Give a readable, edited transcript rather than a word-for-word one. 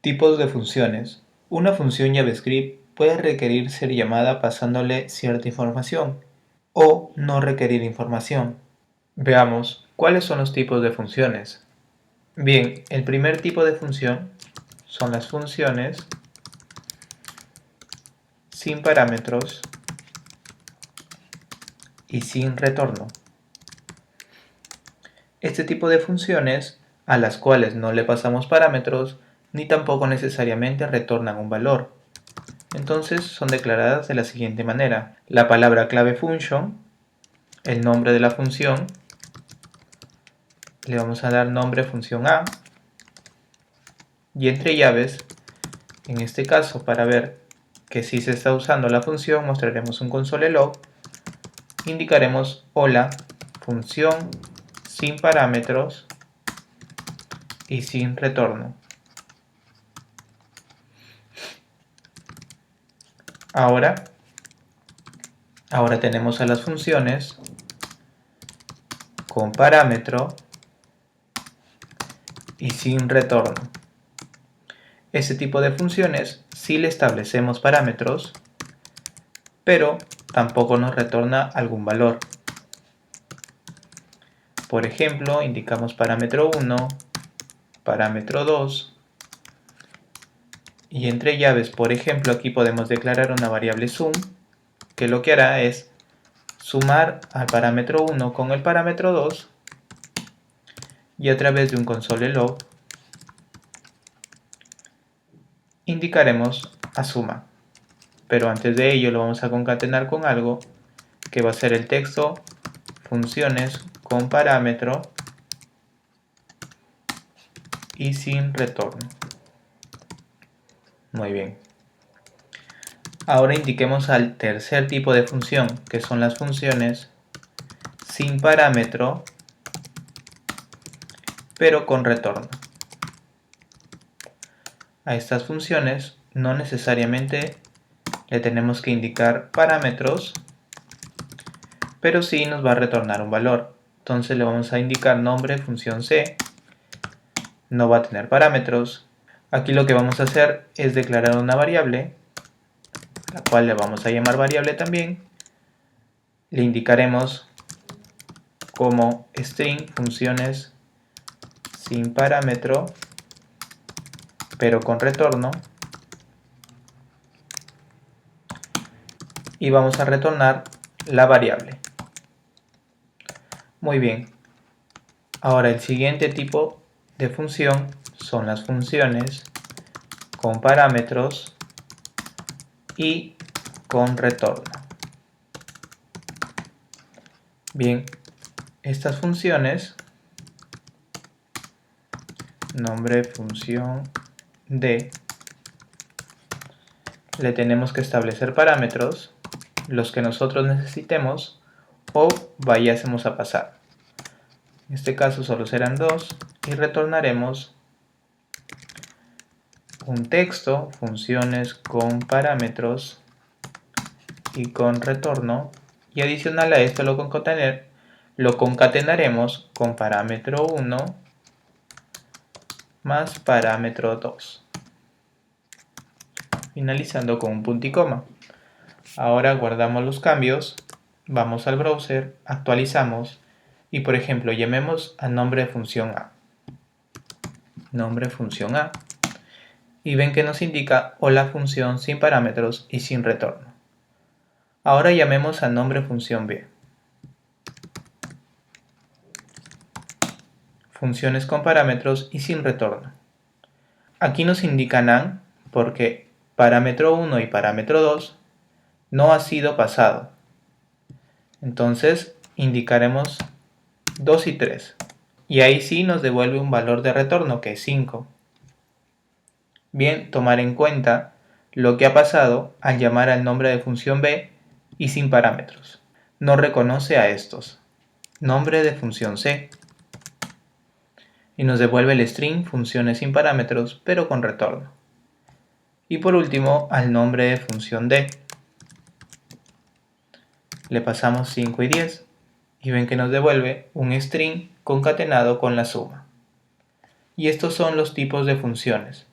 Tipos de funciones. Una función JavaScript puede requerir ser llamada pasándole cierta información o no requerir información. Veamos cuáles son los tipos de funciones. Bien, el primer tipo de función son las funciones sin parámetros y sin retorno. Este tipo de funciones, a las cuales no le pasamos parámetros, ni tampoco necesariamente retornan un valor. Entonces son declaradas de la siguiente manera: la palabra clave function, el nombre de la función, le vamos a dar nombre función A, y entre llaves, en este caso para ver que sí se está usando la función, mostraremos un console log, indicaremos hola, función sin parámetros y sin retorno. Ahora tenemos a las funciones con parámetro y sin retorno. Este tipo de funciones sí le establecemos parámetros, pero tampoco nos retorna algún valor. Por ejemplo, indicamos parámetro 1, parámetro 2, y entre llaves, por ejemplo, aquí podemos declarar una variable sum, que lo que hará es sumar al parámetro 1 con el parámetro 2, y a través de un console log indicaremos a suma. Pero antes de ello lo vamos a concatenar con algo que va a ser el texto funciones con parámetro y sin retorno. Muy bien. Ahora indiquemos al tercer tipo de función, que son las funciones sin parámetro pero con retorno. A estas funciones no necesariamente le tenemos que indicar parámetros, pero sí nos va a retornar un valor. Entonces le vamos a indicar nombre función C, no va a tener parámetros. Aquí lo que vamos a hacer es declarar una variable, la cual le vamos a llamar variable también. Le indicaremos como string funciones sin parámetro pero con retorno, y vamos a retornar la variable. Muy bien. Ahora el siguiente tipo de función son las funciones con parámetros y con retorno. Bien, estas funciones, nombre función D, le tenemos que establecer parámetros, los que nosotros necesitemos o vayásemos a pasar. En este caso solo serán 2 y retornaremos un texto, funciones con parámetros y con retorno, y adicional a esto lo concatenaremos con parámetro 1 más parámetro 2, finalizando con un punto y coma. Ahora guardamos los cambios, vamos al browser, actualizamos y por ejemplo llamemos a nombre de función A. Nombre función A. Y ven que nos indica hola función sin parámetros y sin retorno. Ahora llamemos a nombre función B. Funciones con parámetros y sin retorno. Aquí nos indican AND porque parámetro 1 y parámetro 2 no ha sido pasado. Entonces indicaremos 2 y 3. Y ahí sí nos devuelve un valor de retorno que es 5. Bien, tomar en cuenta lo que ha pasado al llamar al nombre de función B y sin parámetros. No reconoce a estos. Nombre de función C. Y nos devuelve el string funciones sin parámetros pero con retorno. Y por último al nombre de función D. Le pasamos 5 y 10 y ven que nos devuelve un string concatenado con la suma. Y estos son los tipos de funciones.